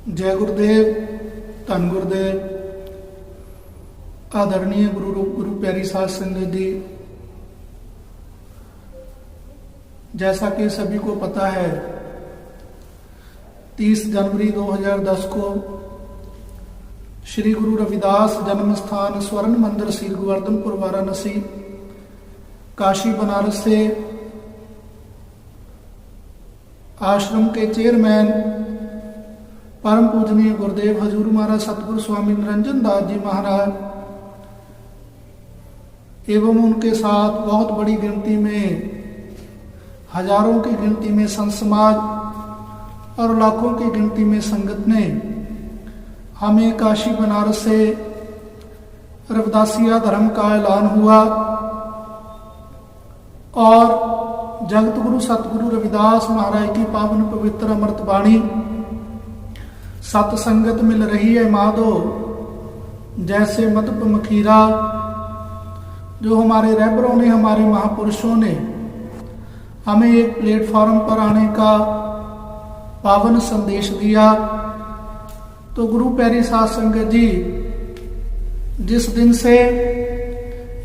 जय गुरुदेव, धन गुरुदेव। आदरणीय गुरु प्यारी साध संगत जी, जैसा कि सभी को पता है, 30 जनवरी 2010 को श्री गुरु रविदास जन्म स्थान स्वर्ण मंदिर श्री गोवर्धनपुर वाराणसी काशी बनारस से आश्रम के चेयरमैन परम पूजनीय गुरुदेव हजूर महाराज सतगुरु स्वामी निरंजन दास जी महाराज एवं उनके साथ बहुत बड़ी गिनती में, हजारों की गिनती में संत समाज और लाखों की गिनती में संगत ने हमें काशी बनारस से रविदासिया धर्म का ऐलान हुआ और जगत गुरु सतगुरु रविदास महाराज की पावन पवित्र अमृत वाणी सत संगत मिल रही है माधो। जैसे मधुप मखीरा जो हमारे रहबरों ने, हमारे महापुरुषों ने हमें एक प्लेटफॉर्म पर आने का पावन संदेश दिया, तो गुरु प्यारी साध संगत जी, जिस दिन से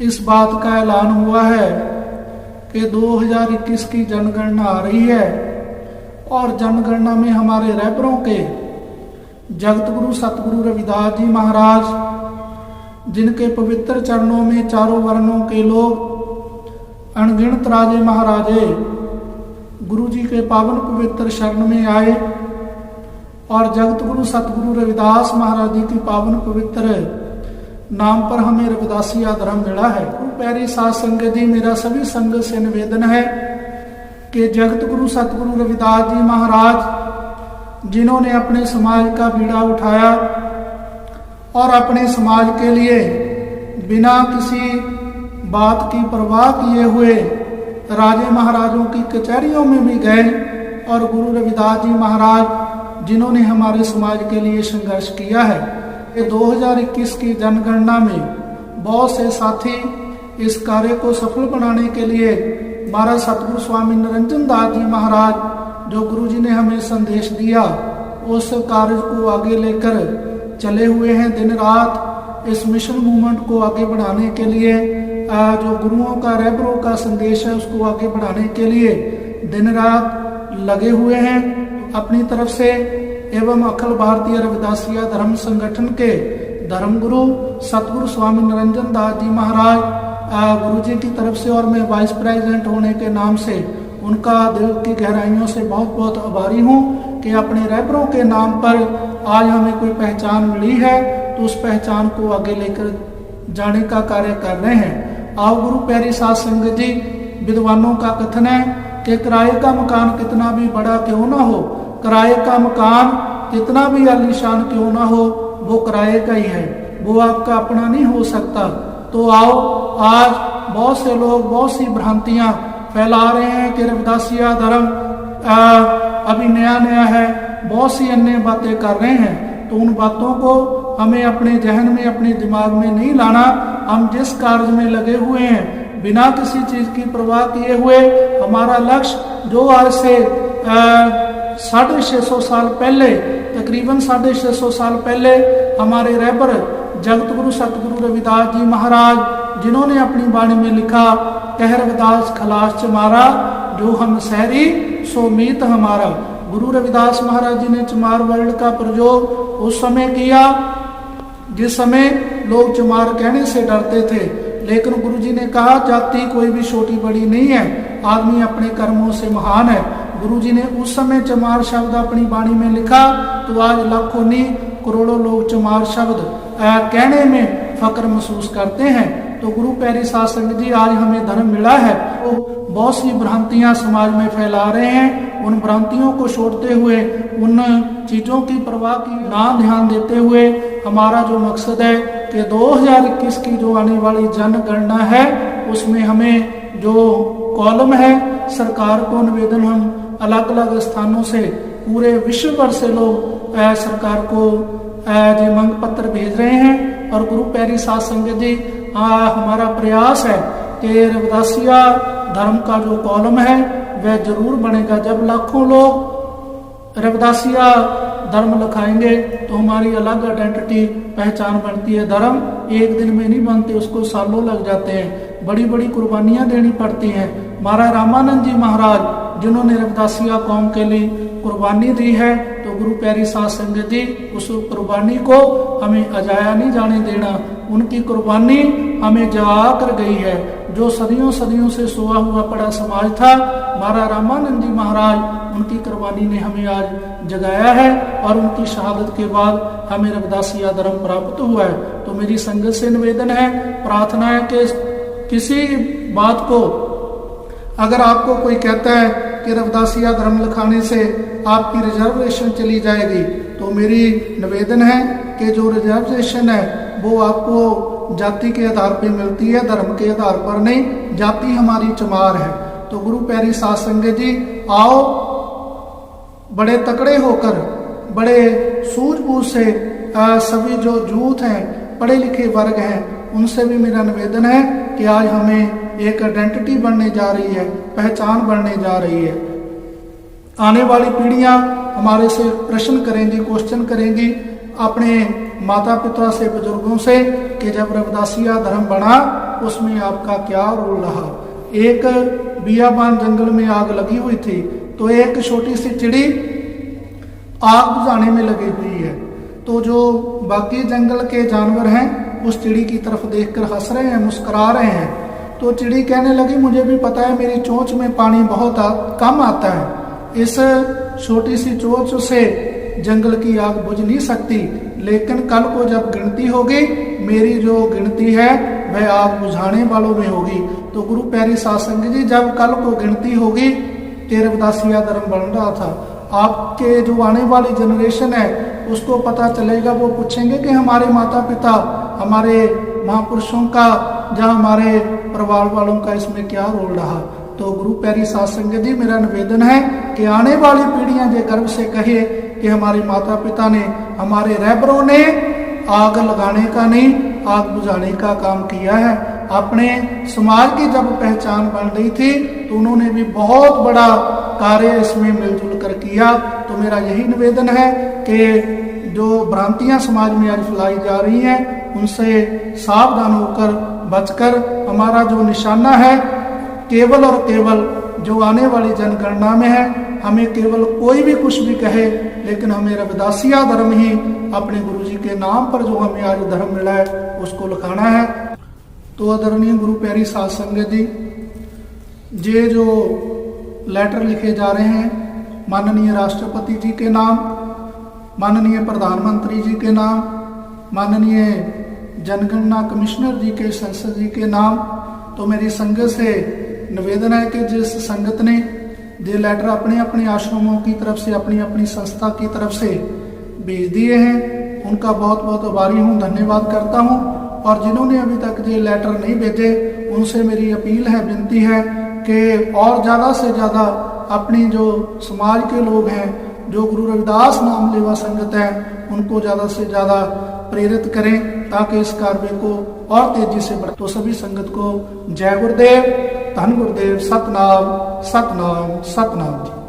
इस बात का ऐलान हुआ है कि 2021 की जनगणना आ रही है और जनगणना में हमारे रहबरों के जगत गुरु सतगुरु रविदास जी महाराज, जिनके पवित्र चरणों में चारों वर्णों के लोग अनगिनत राजे महाराजे गुरु जी के पावन पवित्र शरण में आए और जगत गुरु सतगुरु रविदास महाराज जी की पावन पवित्र नाम पर हमें रविदासिया धर्म मिला है। प्यारी साध संगत जी, मेरा सभी संगत से निवेदन है कि जगत गुरु सतगुरु रविदास जी महाराज, जिन्होंने अपने समाज का बीड़ा उठाया और अपने समाज के लिए बिना किसी बात की परवाह किए हुए राजे महाराजों की कचहरियों में भी गए, और गुरु रविदास जी महाराज जिन्होंने हमारे समाज के लिए संघर्ष किया है। ये 2021 की जनगणना में बहुत से साथी इस कार्य को सफल बनाने के लिए महाराज सतगुरु स्वामी निरंजन दास जी महाराज, जो गुरु जी ने हमें संदेश दिया, उस कार्य को आगे लेकर चले हुए हैं। दिन रात इस मिशन मूवमेंट को आगे बढ़ाने के लिए, जो गुरुओं का, रहबरों का संदेश है, उसको आगे बढ़ाने के लिए दिन रात लगे हुए हैं। अपनी तरफ से एवं अखिल भारतीय रविदासिया धर्म संगठन के धर्मगुरु सतगुरु स्वामी निरंजन दास जी महाराज गुरु जी की तरफ से, और मैं वाइस प्रेसिडेंट होने के नाम से उनका दिल की गहराइयों से बहुत बहुत आभारी हूँ कि अपने रहबरों के नाम पर आज हमें कोई पहचान मिली है, तो उस पहचान को आगे लेकर जाने का कार्य कर रहे हैं। आओ गुरु प्यारी साध संगत जी, विद्वानों का कथन है कि किराए का मकान कितना भी बड़ा क्यों ना हो, किराए का मकान कितना भी आलीशान क्यों ना हो, वो किराए का ही है, वो आपका अपना नहीं हो सकता। तो आओ, आज बहुत से लोग बहुत सी भ्रांतियां फैला रहे हैं कि रविदासिया धर्म अभी नया नया है, बहुत सी अन्य बातें कर रहे हैं, तो उन बातों को हमें अपने जहन में, अपने दिमाग में नहीं लाना। हम जिस कार्य में लगे हुए हैं, बिना किसी चीज की परवाह किए हुए, हमारा लक्ष्य जो आज से 650 साल पहले, तकरीबन 650 साल पहले हमारे रहबर जगत गुरु सतगुरु रविदास जी महाराज, जिन्होंने अपनी वाणी में लिखा, कह रविदास खलास चमारा, जो हम सहरी सो मीत हमारा। गुरु रविदास महाराज जी ने चमार वर्ड का प्रयोग उस समय किया जिस समय लोग चमार कहने से डरते थे, लेकिन गुरु जी ने कहा जाति कोई भी छोटी बड़ी नहीं है, आदमी अपने कर्मों से महान है। गुरु जी ने उस समय चमार शब्द अपनी वाणी में लिखा, तो आज लाखों नहीं करोड़ों लोग चमार शब्द कहने में फक्र महसूस करते हैं। तो गुरु प्यारी साध संगत जी, आज हमें धर्म मिला है, तो बहुत सी भ्रांतियां समाज में फैला रहे हैं। उन भ्रांतियों को छोड़ते हुए, उन चीजों की परवाह की ना ध्यान देते हुए, हमारा जो मकसद है कि 2021 की जो आने वाली जनगणना है, उसमें हमें जो कॉलम है, सरकार को निवेदन, हम अलग अलग स्थानों से, पूरे विश्व भर से लोग सरकार को मांग पत्र भेज रहे हैं। और गुरु प्यारी साध संगत जी, हमारा प्रयास है कि रविदासिया धर्म का जो कॉलम है वह जरूर बनेगा। जब लाखों लोग रविदासिया धर्म लिखाएंगे तो हमारी अलग आइडेंटिटी पहचान बनती है। धर्म एक दिन में नहीं बनते, उसको सालों लग जाते हैं, बड़ी बड़ी कुर्बानियां देनी पड़ती हैं। महाराज रामानंद जी महाराज जिन्होंने रविदासिया कौम के लिए कुर्बानी दी है, तो गुरु प्यारी साध संगत जी उस कुर्बानी को हमें अजाया नहीं जाने देना। उनकी कुर्बानी हमें जगा कर गई है। जो सदियों सदियों से सोया हुआ पड़ा समाज था, महाराज रामानंद जी महाराज उनकी कुर्बानी ने हमें आज जगाया है और उनकी शहादत के बाद हमें रविदासिया धर्म प्राप्त हुआ है। तो मेरी संगत से निवेदन है, प्रार्थना है कि किसी बात को अगर आपको कोई कहता है कि रविदासिया धर्म लिखाने से आपकी रिजर्वेशन चली जाएगी, तो मेरी निवेदन है कि जो रिजर्वेशन है वो आपको जाति के आधार पे मिलती है, धर्म के आधार पर नहीं। जाति हमारी चमार है। तो गुरु प्यारी साध संगत जी आओ बड़े तकड़े होकर, बड़े सूझबूझ से सभी जो यूथ हैं, पढ़े लिखे वर्ग हैं, उनसे भी मेरा निवेदन है कि आज हमें एक आइडेंटिटी बनने जा रही है, पहचान बनने जा रही है। आने वाली पीढ़ियां हमारे से प्रश्न करेंगी, क्वेश्चन करेंगी अपने माता पिता से, बुजुर्गों से कि जब रविदासिया धर्म बना उसमें आपका क्या रोल रहा। एक बियाबान जंगल में आग लगी हुई थी, तो एक छोटी सी चिड़ी आग बुझाने में लगी हुई है, तो जो बाकी जंगल के जानवर हैं उस चिड़ी की तरफ देखकर हंस रहे हैं, मुस्कुरा रहे हैं। तो चिड़ी कहने लगी मुझे भी पता है मेरी चोंच में पानी बहुत कम आता है, इस छोटी सी चोंच से जंगल की आग बुझ नहीं सकती, लेकिन कल को जब गिनती होगी मेरी जो गिनती है वह आग बुझाने वालों में होगी। तो गुरु प्यारी साध संगत जी जब कल को गिनती होगी, रविदासिया धर्म बन रहा था, आपके जो आने वाली जनरेशन है उसको पता चलेगा, वो पूछेंगे कि हमारे माता पिता, हमारे महापुरुषों का, जहाँ हमारे परिवार वालों का इसमें क्या रोल रहा। तो गुरु प्यारी साध संगत जी मेरा निवेदन है कि आने वाली पीढ़ियां ये गर्व से कहे कि हमारे माता पिता ने, हमारे रहबरों ने आग लगाने का नहीं, आग बुझाने का काम किया है। अपने समाज की जब पहचान बन रही थी तो उन्होंने भी बहुत बड़ा कार्य इसमें मिलजुल कर किया। तो मेरा यही निवेदन है कि जो भ्रांतियां समाज में आज फैलाई जा रही हैं उनसे सावधान होकर, बचकर, हमारा जो निशाना है केवल और केवल जो आने वाली जनगणना में है, हमें केवल कोई भी कुछ भी कहे, लेकिन हमें रविदासिया धर्म ही अपने गुरुजी के नाम पर जो हमें आज धर्म मिला है उसको लिखाना है। तो आदरणीय गुरु प्यारी साध संगत जी, ये जो लेटर लिखे जा रहे हैं माननीय राष्ट्रपति जी के नाम, माननीय प्रधानमंत्री जी के नाम, माननीय जनगणना कमिश्नर जी के, संसद जी के नाम, तो मेरी संगत से निवेदन है कि जिस संगत ने ये लेटर अपने अपने आश्रमों की तरफ से, अपनी अपनी संस्था की तरफ से भेज दिए हैं, उनका बहुत बहुत आभारी हूँ, धन्यवाद करता हूँ। और जिन्होंने अभी तक ये लेटर नहीं भेजे उनसे मेरी अपील है, विनती है कि और ज़्यादा से ज़्यादा अपनी जो समाज के लोग हैं, जो गुरु रविदास नाम लेवा संगत है, उनको ज़्यादा से ज़्यादा प्रेरित करें ताकि इस कार्य को और तेजी से बढ़े। तो सभी संगत को जय गुरुदेव, धन गुरुदेव, सतनाम सतनाम सतनाम।